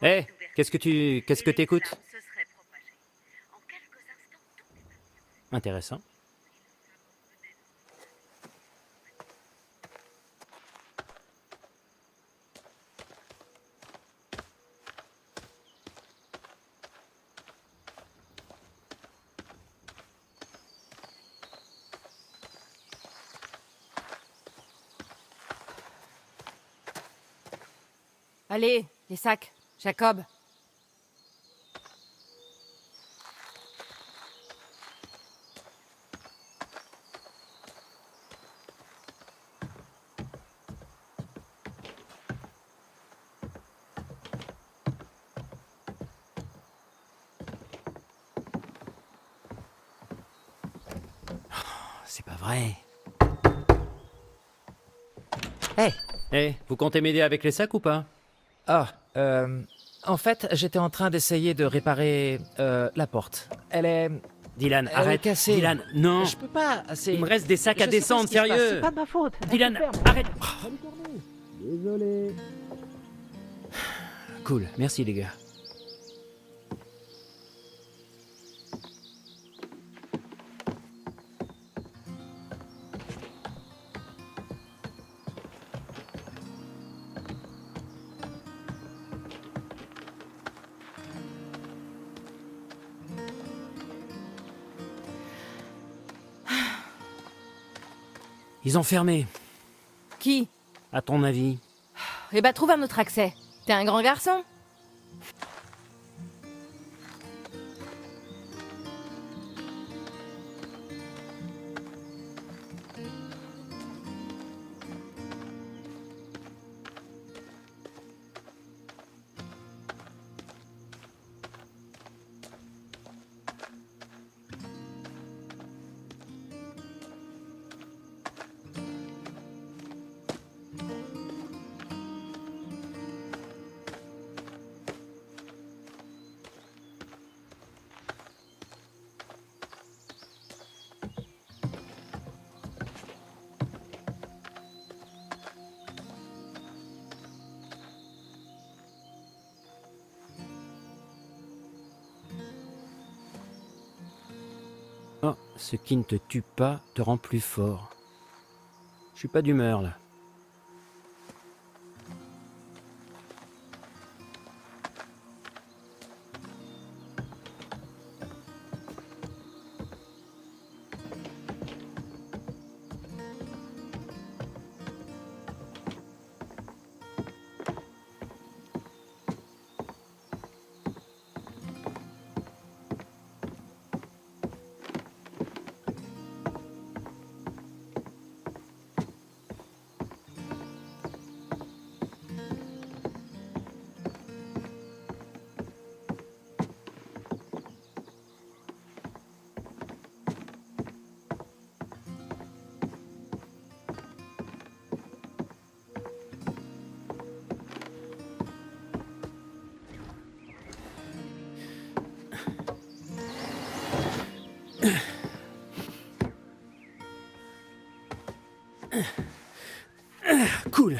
Eh, qu'est-ce que t'écoutes? Intéressant. Allez, les sacs. Jacob. C'est pas vrai. Hey. Eh, vous comptez m'aider avec les sacs ou pas? Ah, en fait, j'étais en train d'essayer de réparer la porte. Dylan, Elle est arrête. cassée. Dylan, non. Je peux pas. C'est. Il me reste des sacs à Je sais pas descendre, ce qui se passe, sérieux. C'est pas de ma faute. Dylan, Elle se ferme. arrête. Désolé. Cool, merci les gars. Ils ont fermé, Qui? à ton avis? Eh bah, trouve un autre accès. T'es un grand garçon. Oh, ce qui ne te tue pas te rend plus fort. Je suis pas d'humeur là. Cool.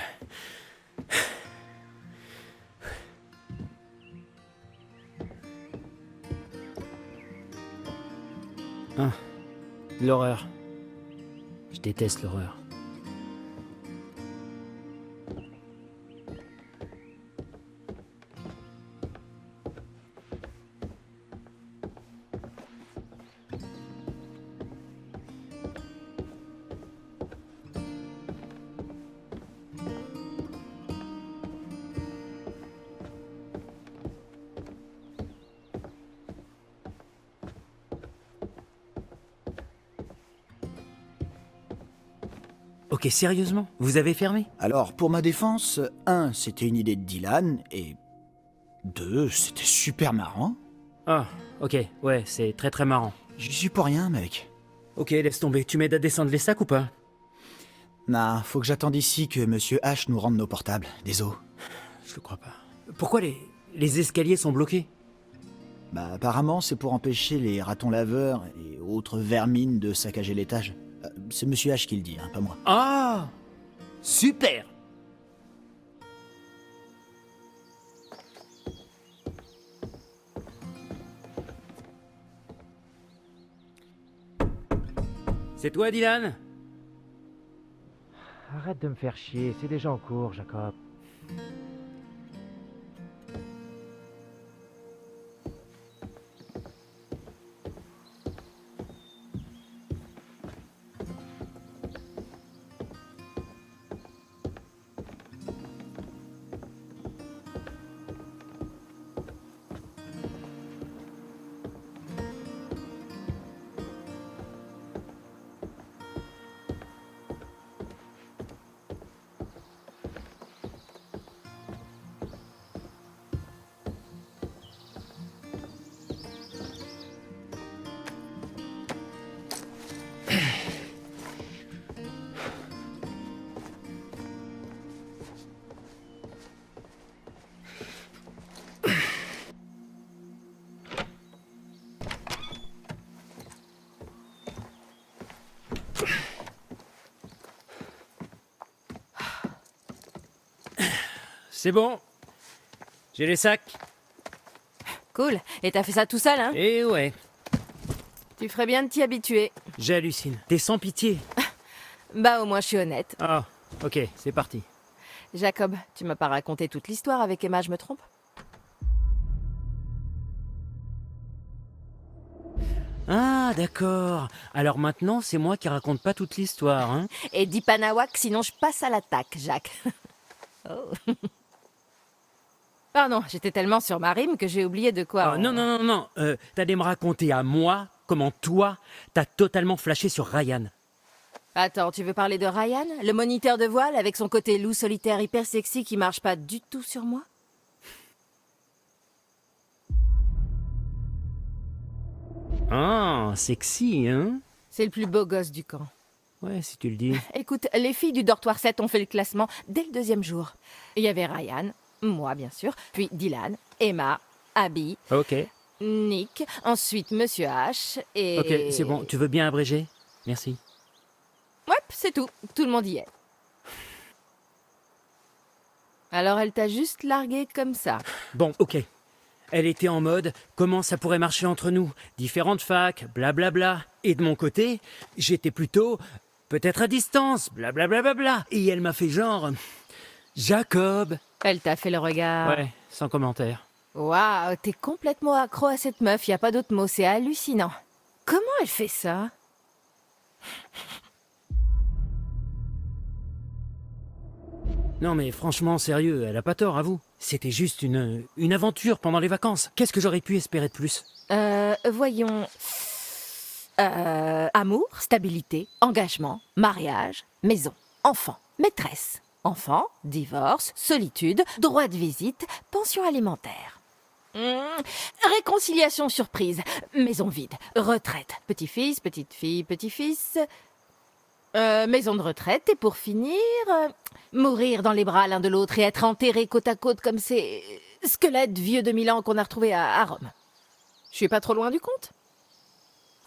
Ah, l'horreur. Je déteste l'horreur. Ok, sérieusement, vous avez fermé? Alors, pour ma défense, 1, c'était une idée de Dylan, et 2, c'était super marrant. Ah, ok, ouais, c'est très très marrant. J'y suis pour rien, mec. Ok, laisse tomber, tu m'aides à descendre les sacs ou pas? Nah, faut que j'attende ici que Monsieur H nous rende nos portables. Désolé. Je le crois pas. Pourquoi les escaliers sont bloqués? Bah, apparemment, c'est pour empêcher les ratons laveurs et autres vermines de saccager l'étage. C'est Monsieur H qui le dit, hein, pas moi. Ah, super. C'est toi, Dylan? Arrête de me faire chier, c'est déjà en cours, Jacob. C'est bon. J'ai les sacs. Cool. Et t'as fait ça tout seul, hein? Et ouais, Tu ferais bien de t'y habituer. j'hallucine. T'es sans pitié. Bah, au moins, je suis honnête. Ah, ok, c'est parti. Jacob, tu m'as pas raconté toute l'histoire avec Emma, je me trompe? Ah, d'accord. Alors maintenant, c'est moi qui raconte pas toute l'histoire, hein? Et dis pas nawak, sinon je passe à l'attaque, Jacques. Oh. Pardon, j'étais tellement sur ma rime que j'ai oublié de quoi. Ah, non, non, non, non. T'allais me raconter à moi comment toi, t'as totalement flashé sur Ryan. Attends, tu veux parler de Ryan, le moniteur de voile avec son côté loup solitaire hyper sexy qui marche pas du tout sur moi? Ah, sexy, hein? C'est le plus beau gosse du camp. Ouais, si tu le dis. Écoute, les filles du dortoir 7 ont fait le classement dès le deuxième jour. Il y avait Ryan, moi bien sûr, puis Dylan, Emma, Abby, Ok. Nick, ensuite Monsieur H et... Ok, c'est bon. Tu veux bien abréger? Merci. Ouais, c'est tout. Tout le monde y est. Alors elle t'a juste largué comme ça. Bon, ok. Elle était en mode comment ça pourrait marcher entre nous, différentes facs, blablabla. Et de mon côté, j'étais plutôt peut-être à distance, blablabla. Et elle m'a fait genre Jacob. Elle t'a fait le regard. Ouais, sans commentaire. Waouh, t'es complètement accro à cette meuf, y a pas d'autre mot, c'est hallucinant. Comment elle fait ça? Non mais franchement, sérieux, elle a pas tort, à vous. C'était juste une aventure pendant les vacances. Qu'est-ce que j'aurais pu espérer de plus? Voyons... amour, stabilité, engagement, mariage, maison, enfant, maîtresse, enfant, divorce, solitude, droit de visite, pension alimentaire. Réconciliation surprise, maison vide, retraite, petit-fils, petite-fille, petit-fils... maison de retraite, et pour finir... mourir dans les bras l'un de l'autre et être enterrés côte à côte comme ces squelettes vieux de 1000 ans qu'on a retrouvés à Rome. Je suis pas trop loin du compte?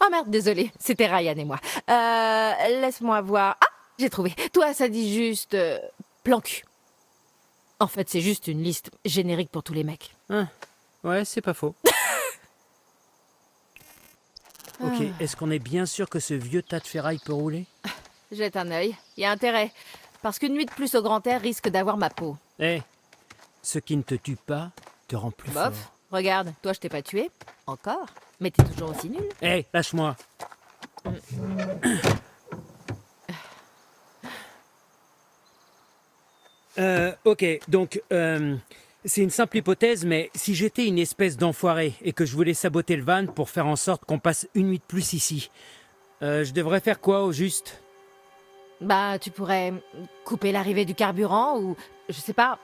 Oh merde, désolé, c'était Ryan et moi. Laisse-moi voir... Ah, j'ai trouvé. Toi, ça dit juste... plan cul. En fait, c'est juste une liste générique pour tous les mecs. Ah, ouais, c'est pas faux. Ok, est-ce qu'on est bien sûr que ce vieux tas de ferraille peut rouler? Jette un œil. Y a intérêt. Parce qu'une nuit de plus au grand air risque d'avoir ma peau. Eh, ce qui ne te tue pas te rend plus Bof, fort. regarde, toi je t'ai pas tué. Encore. Mais t'es toujours aussi nul. Eh, lâche-moi. Ok, donc, c'est une simple hypothèse, mais si j'étais une espèce d'enfoiré et que je voulais saboter le van pour faire en sorte qu'on passe une nuit de plus ici, je devrais faire quoi au juste? Bah, tu pourrais couper l'arrivée du carburant ou, je sais pas,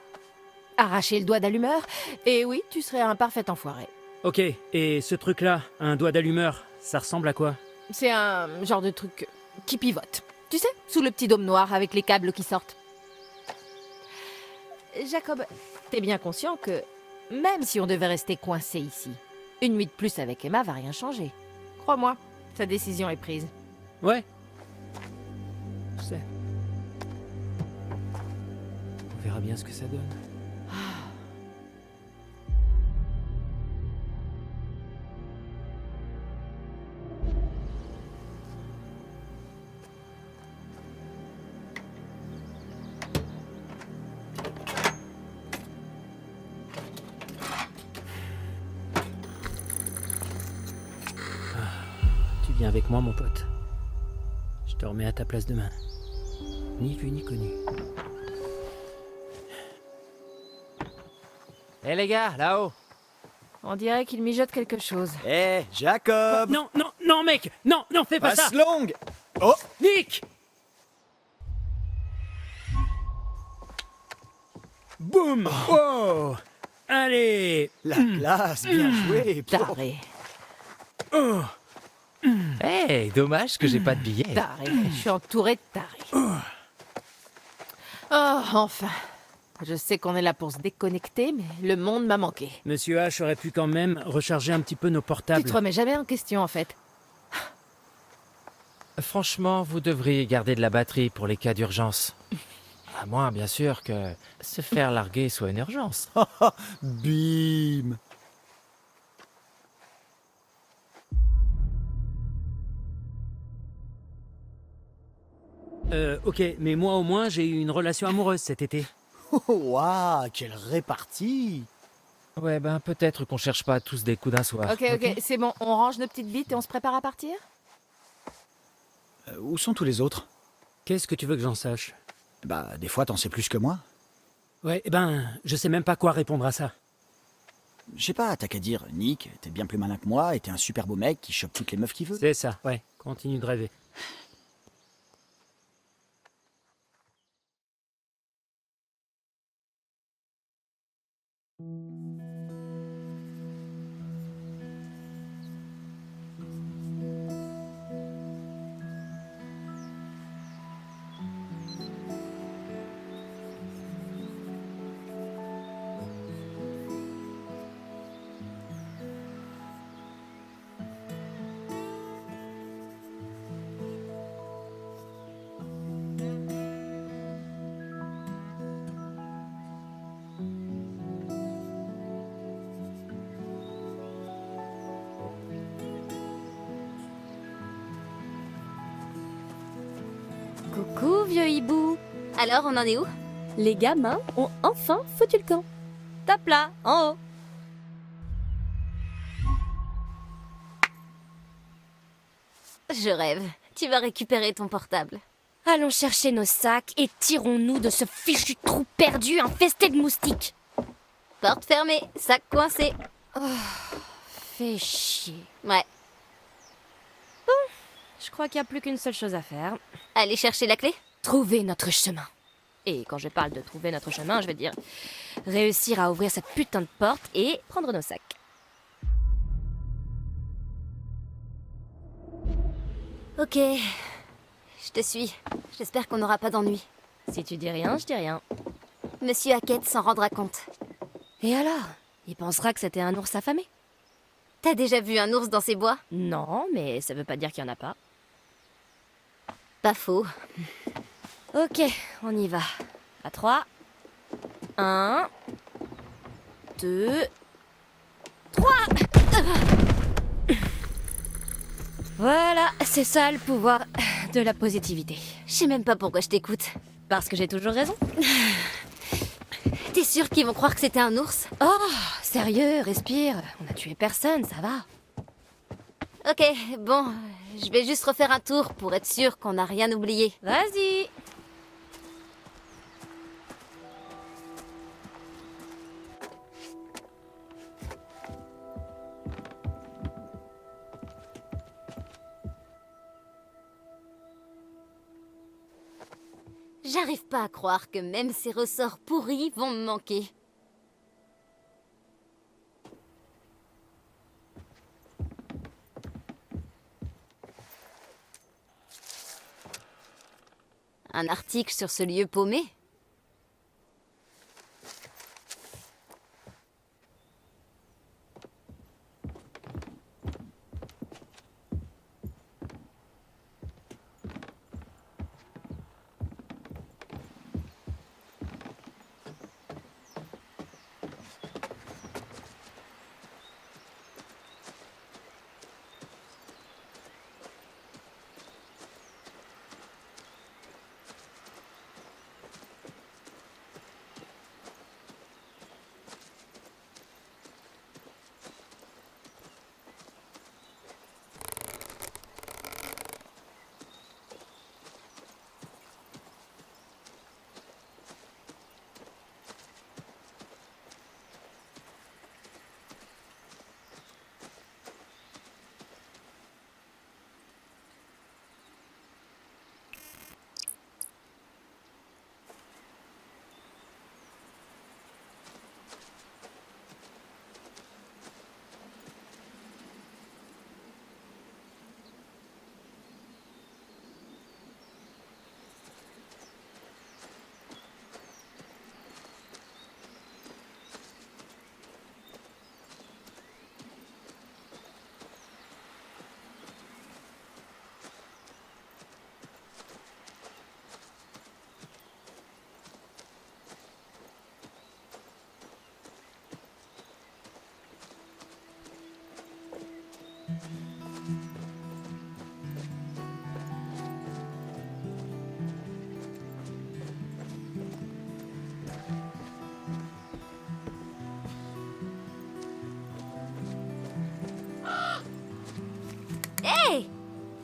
arracher le doigt d'allumeur. Et oui, tu serais un parfait enfoiré. Ok, et ce truc-là, un doigt d'allumeur, ça ressemble à quoi? C'est un genre de truc qui pivote. Tu sais, sous le petit dôme noir avec les câbles qui sortent. Jacob, t'es bien conscient que même si on devait rester coincé ici, une nuit de plus avec Emma va rien changer. Crois-moi, sa décision est prise. Ouais. Je sais. On verra bien ce que ça donne. avec moi, mon pote. Je te remets à ta place demain. Ni vu ni connu. Hé les gars, là-haut. On dirait qu'il mijote quelque chose. Hé, Jacob! Non, non, non, mec! Non, non, fais pas ça! Passe longue! Oh! Nick! Boum! Oh! Allez! La classe, bien joué! Taré. Oh! Hé, dommage que j'ai pas de billets. Taré. Je suis entourée de tarés. Oh, enfin. Je sais qu'on est là pour se déconnecter, mais le monde m'a manqué. Monsieur H aurait pu quand même recharger un petit peu nos portables. Tu te remets jamais en question, en fait. Franchement, vous devriez garder de la batterie pour les cas d'urgence. À moins, bien sûr, que se faire larguer soit une urgence. Bim! Ok, mais moi au moins j'ai eu une relation amoureuse cet été. Oh, waouh, quelle répartie! Ouais, ben peut-être qu'on cherche pas tous des coups d'un soir. Ok, c'est bon. On range nos petites bites et on se prépare à partir? Où sont tous les autres? Qu'est-ce que tu veux que j'en sache? Bah, des fois, t'en sais plus que moi. Ouais, je sais même pas quoi répondre à ça. Je sais pas, t'as qu'à dire, Nick, t'es bien plus malin que moi et t'es un super beau mec qui chope toutes les meufs qu'il veut. C'est ça, ouais, continue de rêver. Coucou, vieux hibou. Alors, on en est où? Les gamins ont enfin foutu le camp. Top là, en haut. Je rêve. Tu vas récupérer ton portable. Allons chercher nos sacs et tirons-nous de ce fichu trou perdu infesté de moustiques. Porte fermée, sac coincé. Fais chier. Ouais. Je crois qu'il n'y a plus qu'une seule chose à faire. Allez chercher la clé? Trouver notre chemin. Et quand je parle de trouver notre chemin, je veux dire réussir à ouvrir cette putain de porte et prendre nos sacs. Ok. Je te suis. J'espère qu'on n'aura pas d'ennui. Si tu dis rien, je dis rien. Monsieur Hackett s'en rendra compte. Et alors? Il pensera que c'était un ours affamé? T'as déjà vu un ours dans ces bois? Non, mais ça veut pas dire qu'il n'y en a pas. Pas faux. Ok, on y va. À 3. 1, 2, 3. Voilà, c'est ça le pouvoir de la positivité. Je sais même pas pourquoi je t'écoute. Parce que j'ai toujours raison. T'es sûr qu'ils vont croire que c'était un ours? Oh, sérieux, respire. On a tué personne, ça va. Ok, bon, je vais juste refaire un tour pour être sûr qu'on n'a rien oublié. Vas-y. J'arrive pas à croire que même ces ressorts pourris vont me manquer. Un article sur ce lieu paumé?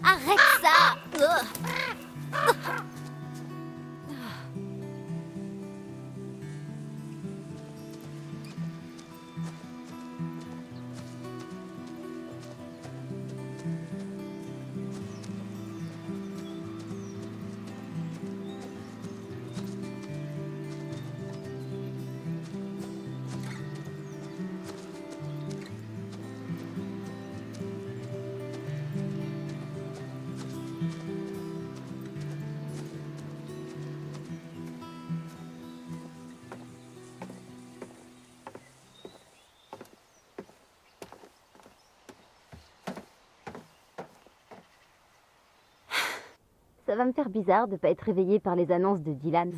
Arrête ça! Ugh. Ça va me faire bizarre de pas être réveillée par les annonces de Dylan.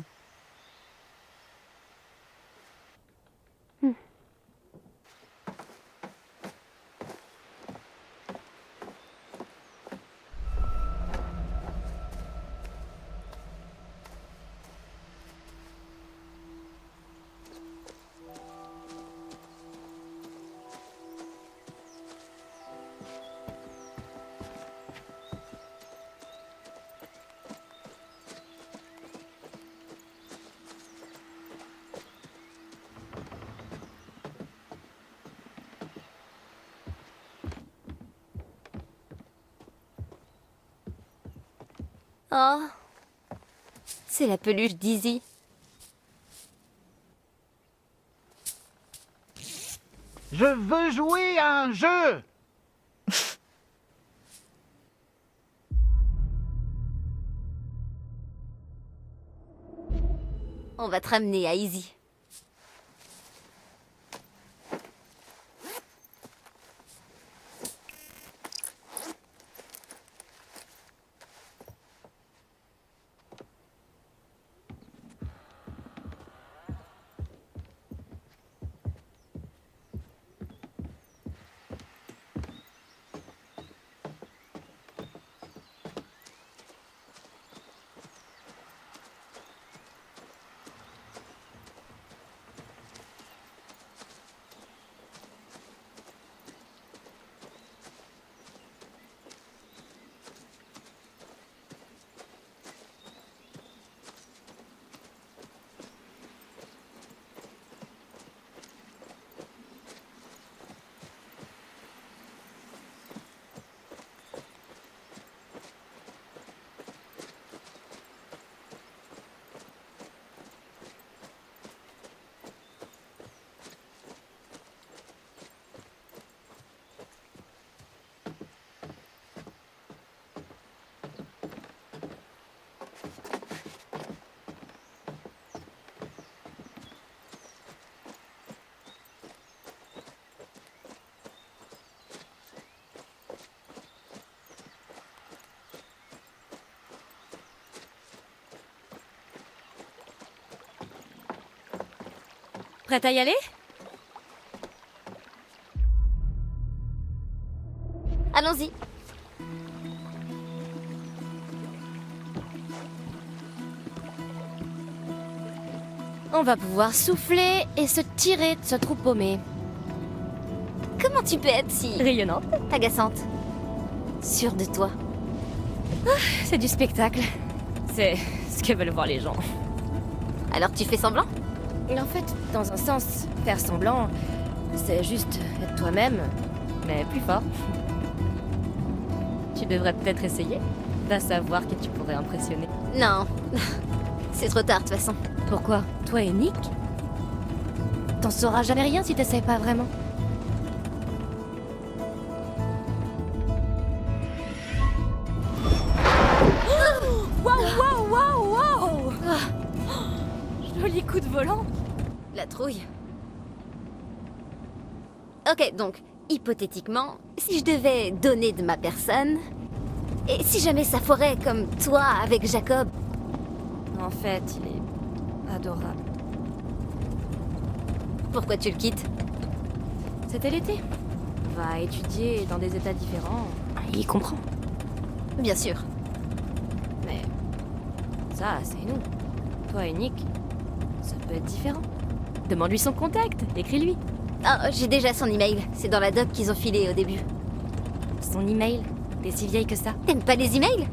Oh, c'est la peluche d'Izzy. Je veux jouer à un jeu. On va te ramener à Izzy. Prête à y aller? Allons-y. On va pouvoir souffler et se tirer de ce trou paumé. Comment tu peux être si Rayonnante. agaçante? Sûre de toi. C'est du spectacle. C'est ce que veulent voir les gens. Alors tu fais semblant? En fait, dans un sens, faire semblant, c'est juste être toi-même, mais plus fort. Tu devrais peut-être essayer. Va savoir qui tu pourrais impressionner. Non. C'est trop tard de toute façon. Pourquoi? Toi et Nick? T'en sauras jamais rien si t'essayes pas vraiment. Wow! Joli coup de volant. La trouille. Ok, donc, hypothétiquement, si je devais donner de ma personne, et si jamais ça foirait comme toi avec Jacob, En fait, il est adorable. pourquoi tu le quittes? C'était l'été. Va étudier dans des états différents. Il comprend. Bien sûr. Mais ça, c'est nous. Toi et Nick, ça peut être différent. Demande-lui son contact, écris-lui. Ah, j'ai déjà son email. C'est dans la doc qu'ils ont filé au début. Son email. T'es si vieille que ça. T'aimes pas les emails?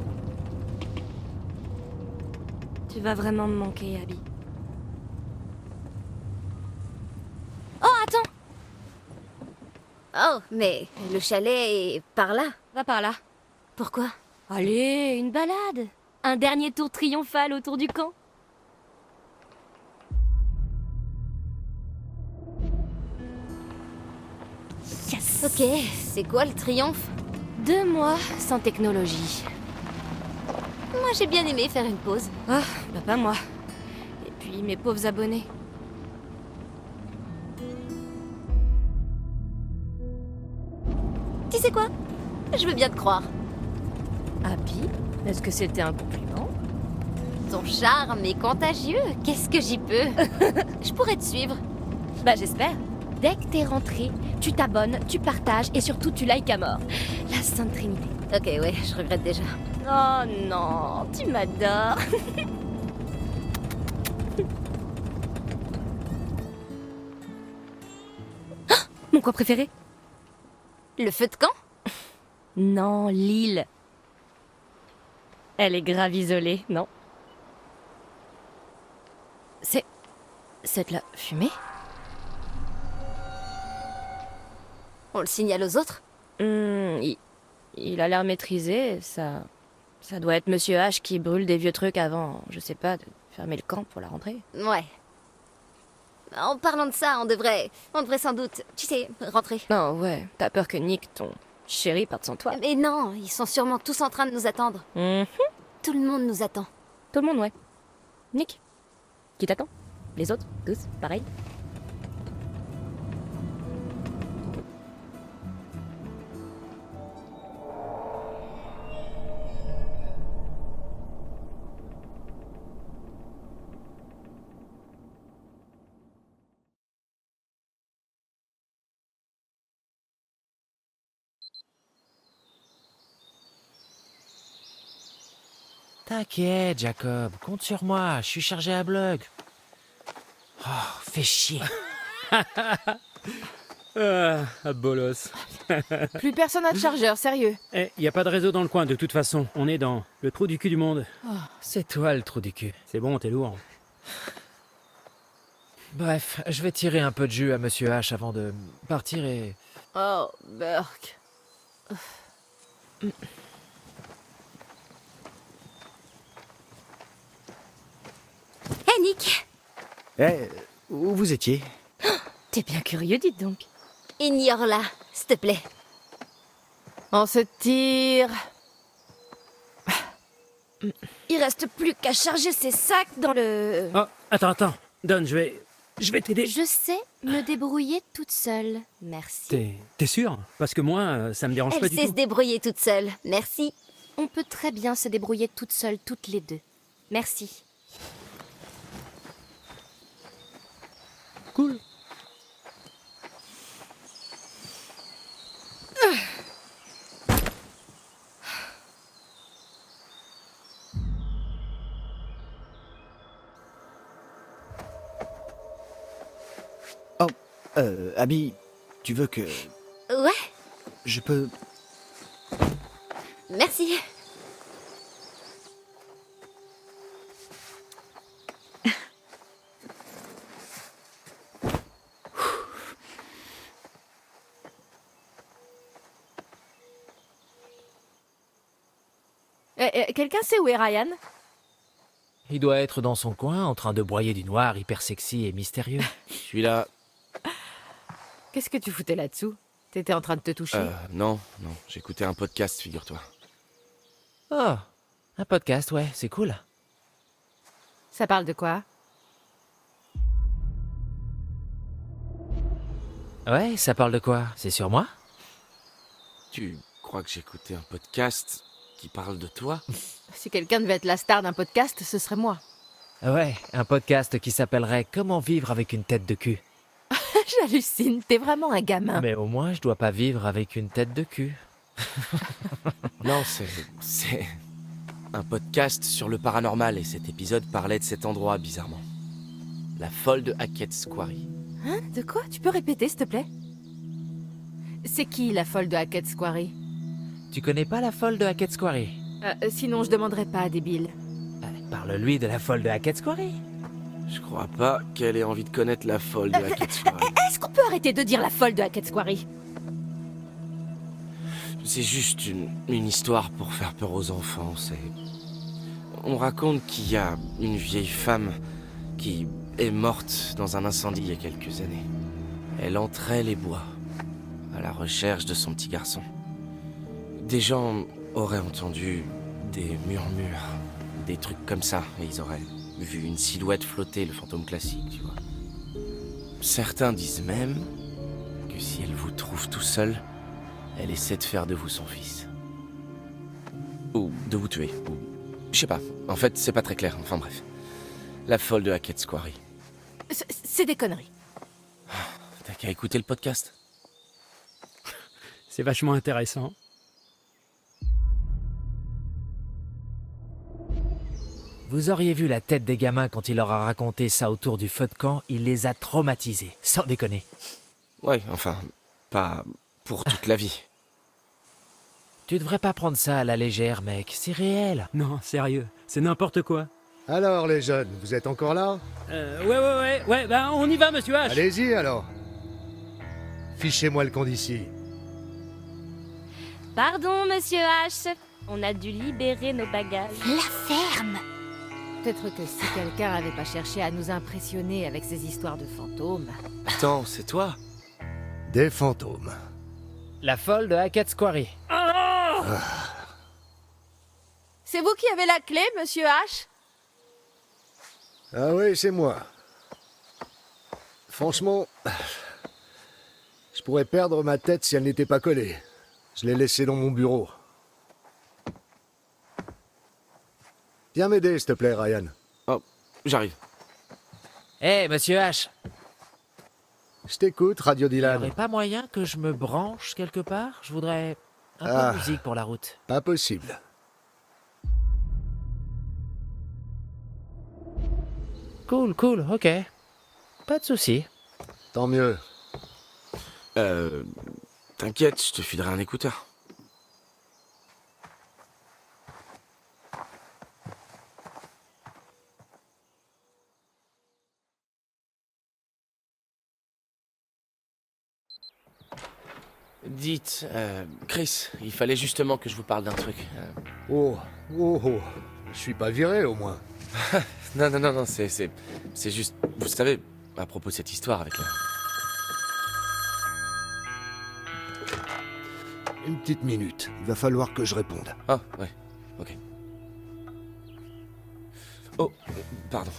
Tu vas vraiment me manquer, Abby. Oh, attends! Oh, mais le chalet est par là. Va par là. Pourquoi? Allez, une balade. Un dernier tour triomphal autour du camp. Yes. Ok, c'est quoi le triomphe? 2 mois sans technologie. Moi, j'ai bien aimé faire une pause. Ah, bah pas moi. Et puis mes pauvres abonnés. Tu sais quoi? Je veux bien te croire. Abby, est-ce que c'était un compliment? Ton charme est contagieux. Qu'est-ce que j'y peux? Je pourrais te suivre. Bah j'espère. Dès que t'es rentré, tu t'abonnes, tu partages et surtout tu likes à mort. La Sainte Trinité. Ok, ouais, je regrette déjà. Oh non, tu m'adores. Ah, mon coin préféré? Le feu de camp? Non, l'île. Elle est grave isolée, non? C'est de la fumée? On le signale aux autres? Il a l'air maîtrisé, ça doit être Monsieur H qui brûle des vieux trucs avant, je sais pas, de fermer le camp pour la rentrée. Ouais. En parlant de ça, on devrait sans doute, tu sais, rentrer. Non, ouais, t'as peur que Nick, ton chéri, parte sans toi. Mais non, ils sont sûrement tous en train de nous attendre. Mhm. Tout le monde nous attend. Tout le monde, ouais. Nick, qui t'attend? Les autres, tous, pareil. T'inquiète, Jacob, compte sur moi, je suis chargé à bloc. Oh, fais chier. Bolos. Plus personne n'a de chargeur, sérieux. Eh, y a pas de réseau dans le coin, de toute façon. On est dans le trou du cul du monde. C'est toi le trou du cul. C'est bon, t'es lourd. Bref, je vais tirer un peu de jus à Monsieur H avant de partir et... Oh, Burk. Hé, Nick! Eh, où vous étiez? T'es bien curieux, dites donc. Ignore-la, s'il te plaît. On se tire. Il reste plus qu'à charger ses sacs dans le... Oh, attends. Don, je vais t'aider. Je sais me débrouiller toute seule, merci. T'es sûr? Parce que moi, ça me dérange pas Elle du sait tout. se débrouiller toute seule. Merci. On peut très bien se débrouiller toute seule, toutes les deux. Merci. Cool. Oh, Abby, tu veux que... Ouais, Je peux... merci. Quelqu'un sait où est Ryan? Il doit être dans son coin en train de broyer du noir hyper sexy et mystérieux. Je suis là. Qu'est-ce que tu foutais là-dessous? T'étais en train de te toucher? Non, j'écoutais un podcast, figure-toi. Oh, un podcast, ouais, c'est cool. Ça parle de quoi? Ouais, ça parle de quoi? C'est sur moi? Tu crois que j'écoutais un podcast qui parle de toi? Si quelqu'un devait être la star d'un podcast, ce serait moi. Ouais, un podcast qui s'appellerait Comment vivre avec une tête de cul. J'hallucine, t'es vraiment un gamin. Mais au moins, je dois pas vivre avec une tête de cul. Non, c'est un podcast sur le paranormal et cet épisode parlait de cet endroit bizarrement. La folle de Hackett's Quarry. Hein? De quoi? Tu peux répéter, s'il te plaît? C'est qui la folle de Hackett's Quarry? Tu connais pas la folle de Hackett's Quarry? Sinon, je demanderais pas à des Bill. Parle-lui de la folle de Hackett's Quarry. Je crois pas qu'elle ait envie de connaître la folle de Hackett's Quarry. Est-ce qu'on peut arrêter de dire la folle de Hackett's Quarry? C'est juste une histoire pour faire peur aux enfants, c'est... On raconte qu'il y a une vieille femme qui est morte dans un incendie il y a quelques années. Elle entrait les bois, à la recherche de son petit garçon. Des gens auraient entendu des murmures, des trucs comme ça, et ils auraient vu une silhouette flotter, le fantôme classique, tu vois. Certains disent même que si elle vous trouve tout seul, elle essaie de faire de vous son fils. Ou de vous tuer, ou... Je sais pas, en fait c'est pas très clair, enfin bref. La folle de Hackett's Quarry. C'est des conneries. T'as qu'à écouter le podcast. C'est vachement intéressant. Vous auriez vu la tête des gamins quand il leur a raconté ça autour du feu de camp, il les a traumatisés, sans déconner. Ouais, enfin, pas pour toute la vie. Tu devrais pas prendre ça à la légère, mec, c'est réel. Non, sérieux, c'est n'importe quoi. Alors les jeunes, vous êtes encore là? Ouais, bah on y va, monsieur H. Allez-y alors. Fichez-moi le camp d'ici. Pardon, monsieur H. On a dû libérer nos bagages. La ferme. Peut-être que si quelqu'un avait pas cherché à nous impressionner avec ses histoires de fantômes... Attends, c'est toi? Des fantômes. La folle de Hackett's Quarry. C'est vous qui avez la clé, monsieur H? Ah oui, c'est moi. Franchement, je pourrais perdre ma tête si elle n'était pas collée. Je l'ai laissée dans mon bureau. Viens m'aider, s'il te plaît, Ryan. Oh, j'arrive. Hé, monsieur H, Je t'écoute, Radio il y aurait Dylan. pas moyen que je me branche quelque part? Je voudrais un peu de musique pour la route. Pas possible. Cool, ok. Pas de souci. Tant mieux. T'inquiète, je te filerai un écouteur. Dites, Chris, il fallait justement que je vous parle d'un truc. Oh. Je suis pas viré, au moins. Non, c'est juste... Vous savez, à propos de cette histoire avec la... Une petite minute. Il va falloir que je réponde. Ah, ouais, ok. Oh, pardon.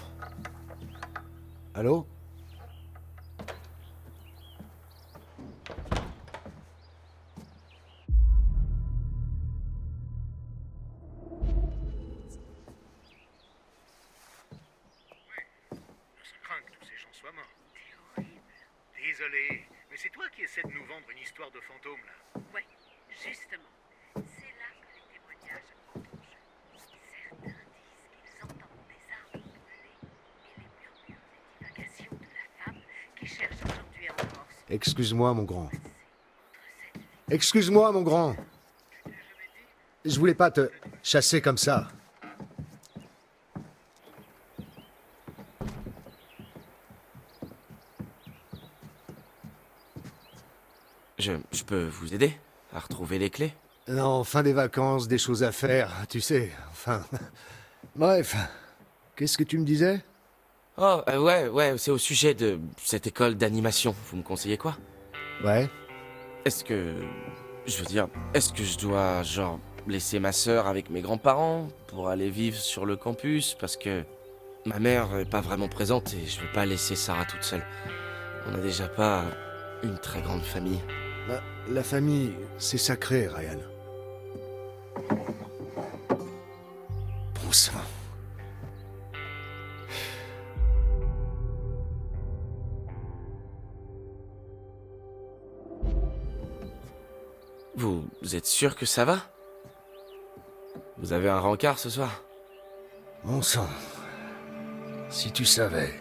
Allô? Désolé, mais c'est toi qui essaies de nous vendre une histoire de fantôme, là. Ouais, justement. C'est là que les témoignages entrent en jeu. Certains disent qu'ils entendent des arbres brûlés et les murmures des divagations de la femme qui cherche aujourd'hui en force. Excuse-moi, mon grand. Excuse-moi, mon grand. Je voulais pas te chasser comme ça. Je peux vous aider à retrouver les clés? Non, fin des vacances, des choses à faire, tu sais, enfin... Bref, qu'est-ce que tu me disais? Oh, ouais, c'est au sujet de cette école d'animation. Vous me conseillez quoi? Ouais. Est-ce que... Je veux dire, est-ce que je dois, genre, laisser ma sœur avec mes grands-parents pour aller vivre sur le campus? Parce que ma mère est pas vraiment présente et je veux pas laisser Sarah toute seule. On n'a déjà pas une très grande famille. Bah, la famille, c'est sacré, Ryan. Bon sang. Vous êtes sûr que ça va? Vous avez un rencard ce soir? Bon sang. Si tu savais.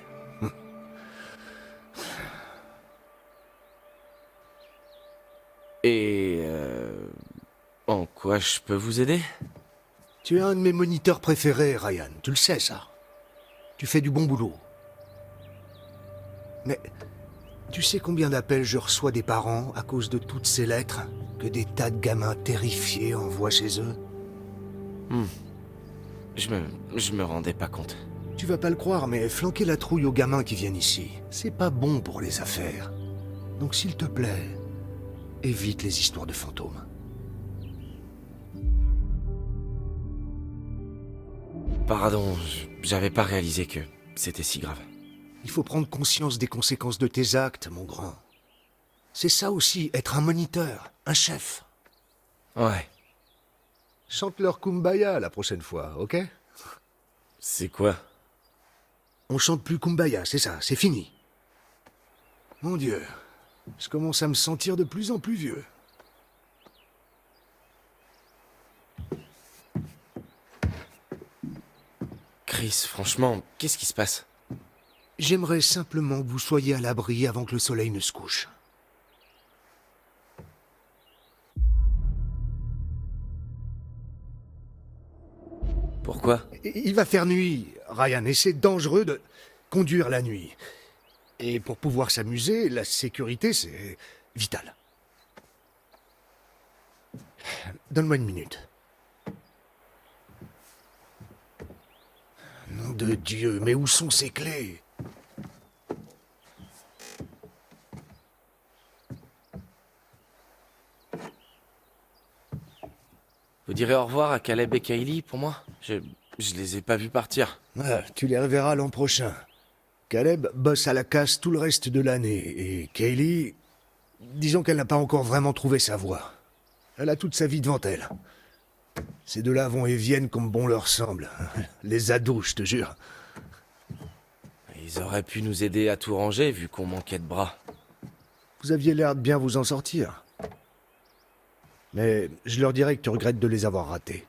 Et En quoi je peux vous aider? Tu es un de mes moniteurs préférés, Ryan. Tu le sais, ça. Tu fais du bon boulot. Mais tu sais combien d'appels je reçois des parents à cause de toutes ces lettres que des tas de gamins terrifiés envoient chez eux? Je me rendais pas compte. Tu vas pas le croire, mais flanquer la trouille aux gamins qui viennent ici, c'est pas bon pour les affaires. Donc s'il te plaît, évite les histoires de fantômes. Pardon, j'avais pas réalisé que c'était si grave. Il faut prendre conscience des conséquences de tes actes, mon grand. C'est ça aussi, être un moniteur, un chef. Ouais. Chante leur Kumbaya la prochaine fois, ok? C'est quoi? On chante plus Kumbaya, c'est ça, c'est fini. Mon Dieu, je commence à me sentir de plus en plus vieux. Chris, franchement, qu'est-ce qui se passe? J'aimerais simplement que vous soyez à l'abri avant que le soleil ne se couche. Pourquoi? Il va faire nuit, Ryan, et c'est dangereux de conduire la nuit. Et pour pouvoir s'amuser, la sécurité, c'est vital. Donne-moi une minute. Nom de Dieu, mais où sont ces clés? Vous direz au revoir à Caleb et Kaylee pour moi? Je les ai pas vus partir. Ah, tu les reverras l'an prochain. Caleb bosse à la casse tout le reste de l'année, et Kaylee, disons qu'elle n'a pas encore vraiment trouvé sa voie. Elle a toute sa vie devant elle. Ces deux-là vont et viennent comme bon leur semble. Les ados, je te jure. Ils auraient pu nous aider à tout ranger vu qu'on manquait de bras. Vous aviez l'air de bien vous en sortir. Mais je leur dirai que tu regrettes de les avoir ratés.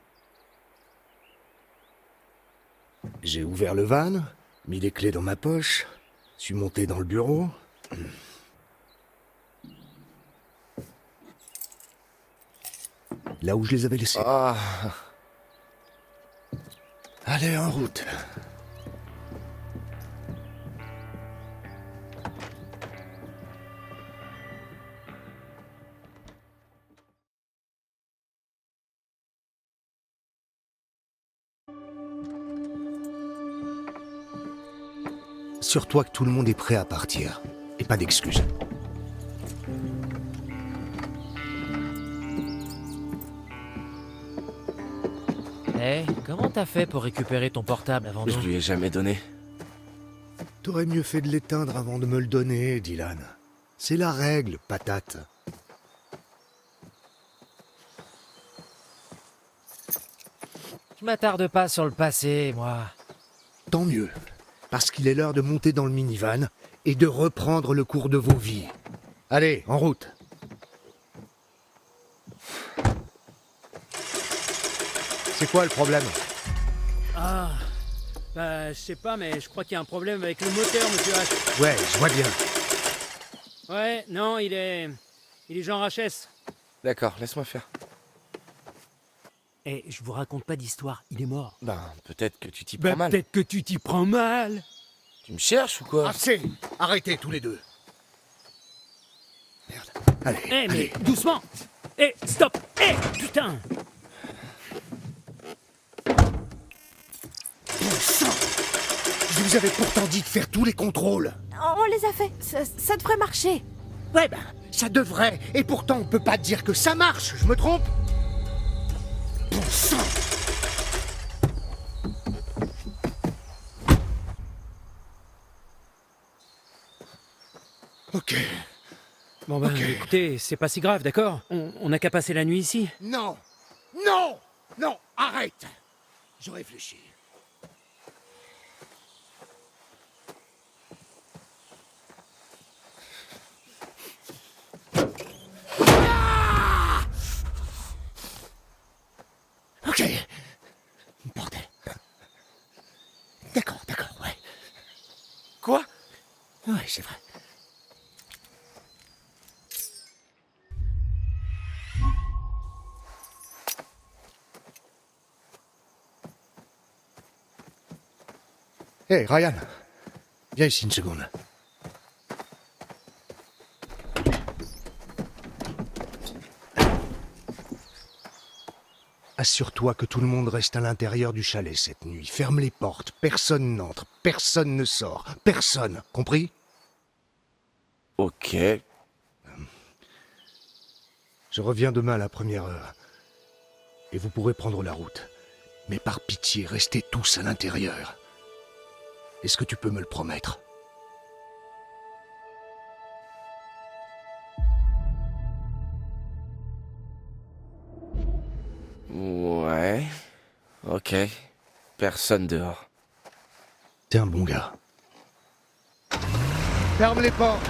J'ai ouvert le van, mis les clés dans ma poche, suis monté dans le bureau. Là où je les avais laissés. Ah, Allez, en route. Assure-toi que tout le monde est prêt à partir. Et pas d'excuses. Eh, comment t'as fait pour récupérer ton portable avant je nous? lui ai jamais donné. T'aurais mieux fait de l'éteindre avant de me le donner, Dylan. C'est la règle, patate. Je m'attarde pas sur le passé, moi. Tant mieux, parce qu'il est l'heure de monter dans le minivan et de reprendre le cours de vos vies. Allez, en route. C'est quoi le problème? Ah, bah, je sais pas, mais je crois qu'il y a un problème avec le moteur, monsieur H. Ouais, je vois bien. Ouais, non, il est genre HS. D'accord, laisse-moi faire. Eh, je vous raconte pas d'histoire, il est mort. Ben, peut-être que tu t'y Bah, prends mal. peut-être que tu t'y prends mal. Tu me cherches ou quoi? Assez! Arrêtez tous les deux. Merde. Allez, Eh, mais allez. doucement. Eh, stop. Eh, putain. Bon sang! Je vous avais pourtant dit de faire tous les contrôles. On les a fait. Ça devrait marcher. Ouais, ben, ça devrait. Et pourtant, on peut pas dire que ça marche, je me trompe? Bon sang! Ok. Bon, bah, Ok. écoutez, c'est pas si grave, d'accord? On a qu'à passer la nuit ici. Non! Non! Non! Arrête! Je réfléchis. Ah! Ok. Bordel. D'accord, ouais. Quoi? Ouais, c'est vrai. Hé, Ryan. Viens ici une seconde. Assure-toi que tout le monde reste à l'intérieur du chalet cette nuit. Ferme les portes. Personne n'entre. Personne ne sort. Personne. Compris? Ok. Je reviens demain à la première heure. Et vous pourrez prendre la route. Mais par pitié, restez tous à l'intérieur. Est-ce que tu peux me le promettre? Ouais. Ok. Personne dehors. T'es un bon gars. Ferme les portes.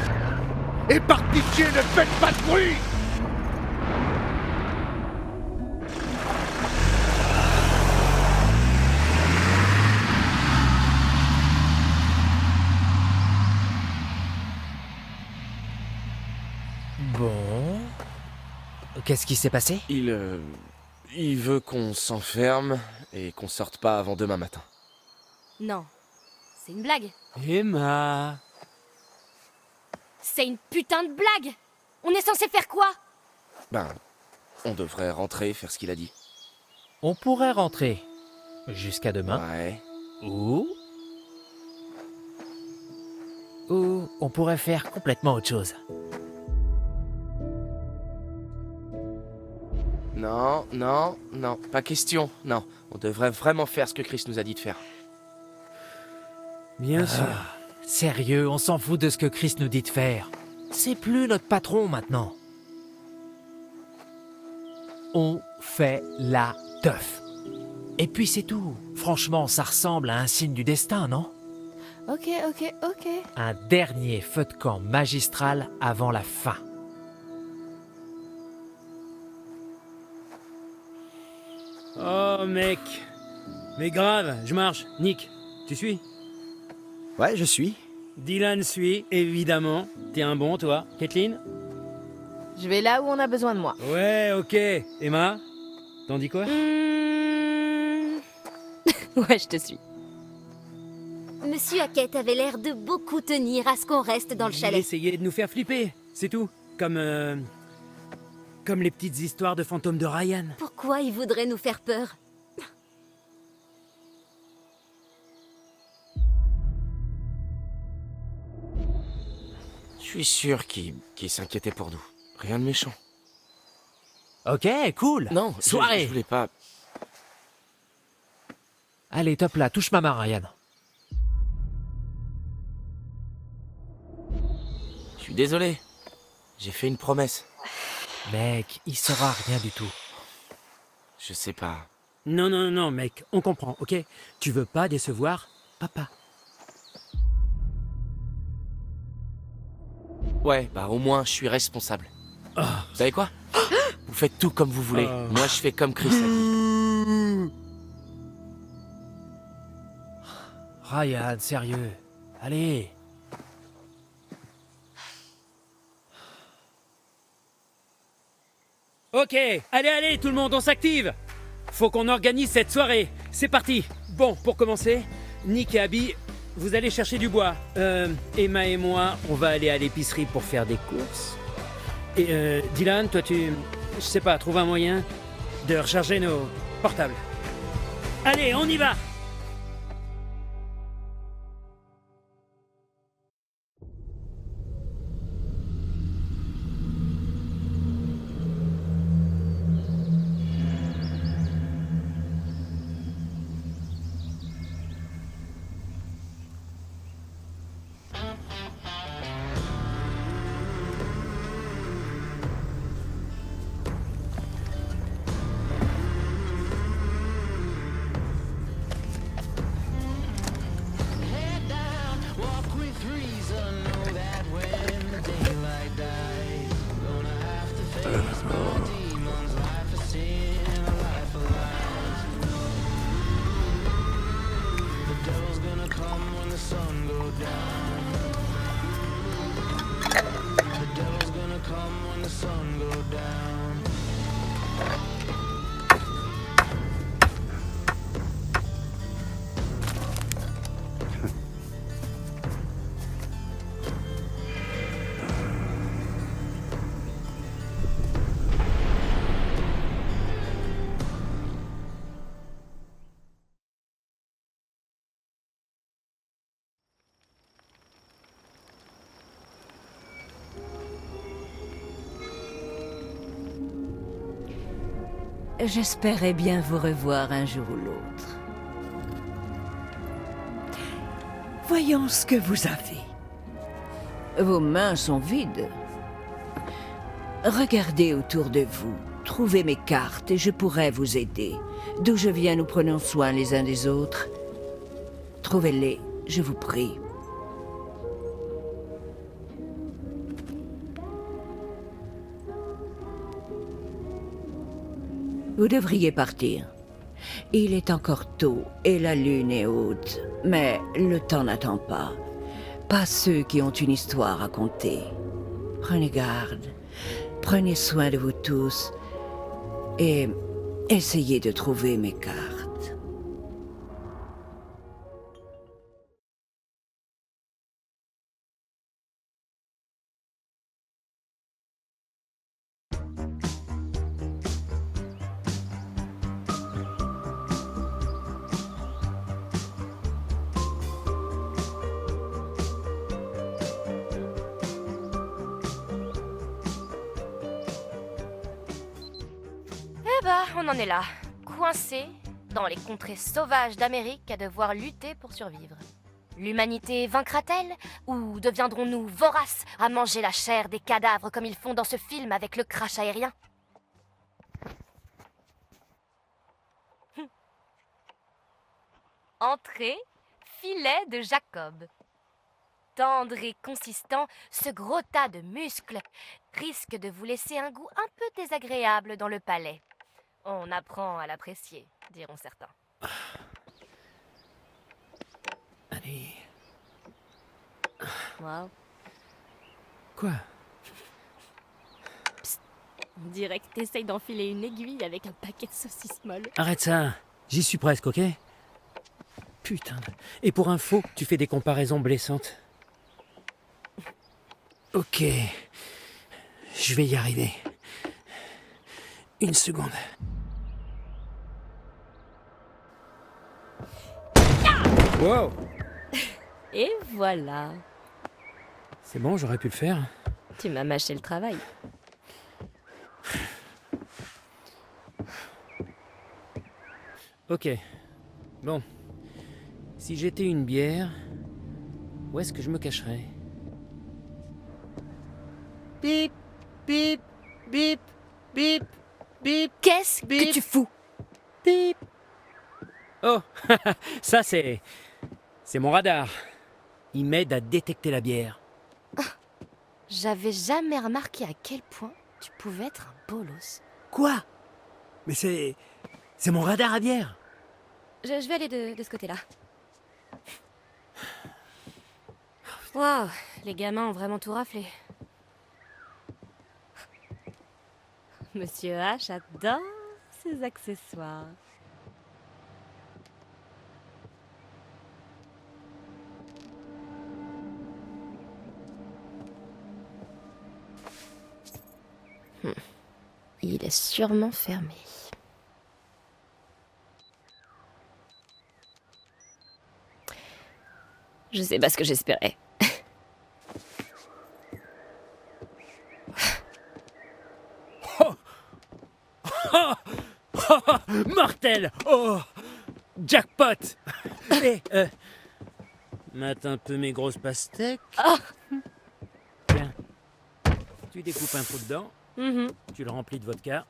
Et par pitié, ne faites pas de bruit! Bon... Qu'est-ce qui s'est passé? Il veut qu'on s'enferme et qu'on sorte pas avant demain matin. Non. C'est une blague. Emma. C'est une putain de blague. On est censé faire quoi? Ben, on devrait rentrer, faire ce qu'il a dit. On pourrait rentrer. Jusqu'à demain. Ouais. Ou on pourrait faire complètement autre chose. Non, non, non, pas question. Non, on devrait vraiment faire ce que Chris nous a dit de faire. Bien sûr. Sérieux, on s'en fout de ce que Chris nous dit de faire. C'est plus notre patron maintenant. On fait la teuf. Et puis c'est tout. Franchement, ça ressemble à un signe du destin, non? Ok. Un dernier feu de camp magistral avant la fin. Oh, mec. Mais grave, je marche. Nick, tu suis? Ouais, je suis. Dylan suit, évidemment. T'es un bon, toi. Kathleen? Je vais là où on a besoin de moi. Ouais, ok. Emma? T'en dis quoi? Ouais, je te suis. Monsieur Hackett avait l'air de beaucoup tenir à ce qu'on reste dans le Il chalet. essayait de nous faire flipper, c'est tout. Comme les petites histoires de fantômes de Ryan. Pourquoi il voudrait nous faire peur? Je suis sûr qu'il s'inquiétait pour nous. Rien de méchant. Ok, cool. Non, Soirée. je voulais pas... Allez, top là, touche ma main, Ryan. Je suis désolé. J'ai fait une promesse. Mec, il saura rien du tout. Je sais pas. Non, mec, on comprend, ok? Tu veux pas décevoir papa. Ouais, bah au moins, je suis responsable. Oh. Vous savez quoi? Vous faites tout comme vous voulez. Oh. Moi, je fais comme Chris a dit. Ryan, sérieux. Allez. Ok, allez, tout le monde, on s'active. Faut qu'on organise cette soirée. C'est parti. Bon, pour commencer, Nick et Abby, vous allez chercher du bois. Emma et moi, on va aller à l'épicerie pour faire des courses. Et Dylan, toi je sais pas, trouve un moyen de recharger nos portables. Allez, on y va. j'espérais bien vous revoir un jour ou l'autre. Voyons ce que vous avez. Vos mains sont vides. Regardez autour de vous. Trouvez mes cartes et je pourrai vous aider. D'où je viens, nous prenons soin les uns des autres. Trouvez-les, je vous prie. Vous devriez partir. Il est encore tôt et la lune est haute. Mais le temps n'attend pas. Pas ceux qui ont une histoire à conter. Prenez garde. Prenez soin de vous tous. Et essayez de trouver mes cartes. Eh bah, on en est là, coincés dans les contrées sauvages d'Amérique à devoir lutter pour survivre. L'humanité vaincra-t-elle ou deviendrons-nous voraces à manger la chair des cadavres comme ils font dans ce film avec le crash aérien? Entrée, filet de Jacob. Tendre et consistant, ce gros tas de muscles risque de vous laisser un goût un peu désagréable dans le palais. On apprend à l'apprécier, diront certains. Allez. Wow. Quoi? On dirait que t'essayes d'enfiler une aiguille avec un paquet de saucisses molles. Arrête ça. J'y suis presque, ok? Putain. Et pour info, tu fais des comparaisons blessantes. Ok. Je vais y arriver. Une seconde. Wow! Et voilà. C'est bon, j'aurais pu le faire. Tu m'as mâché le travail. Ok. Bon. Si j'étais une bière, où est-ce que je me cacherais? Bip, bip, bip, bip, bip. Qu'est-ce Bip. que tu fous? Bip. Oh, ça c'est mon radar. Il m'aide à détecter la bière. J'avais jamais remarqué à quel point tu pouvais être un bolos. Quoi? Mais c'est mon radar à bière. Je vais aller de ce côté-là. Waouh, les gamins ont vraiment tout raflé. Monsieur H adore ses accessoires. Il est sûrement fermé. Je sais pas ce que j'espérais. Mortel! Oh! Jackpot! Allez, mate un peu mes grosses pastèques. Tiens. Tu découpes un pot dedans, tu le remplis de vodka,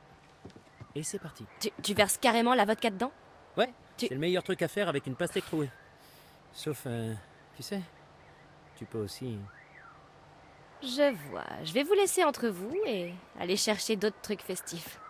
et c'est parti. Tu verses carrément la vodka dedans? Ouais, c'est le meilleur truc à faire avec une pastèque trouée. Sauf, tu sais, tu peux aussi... Je vois. Je vais vous laisser entre vous et aller chercher d'autres trucs festifs.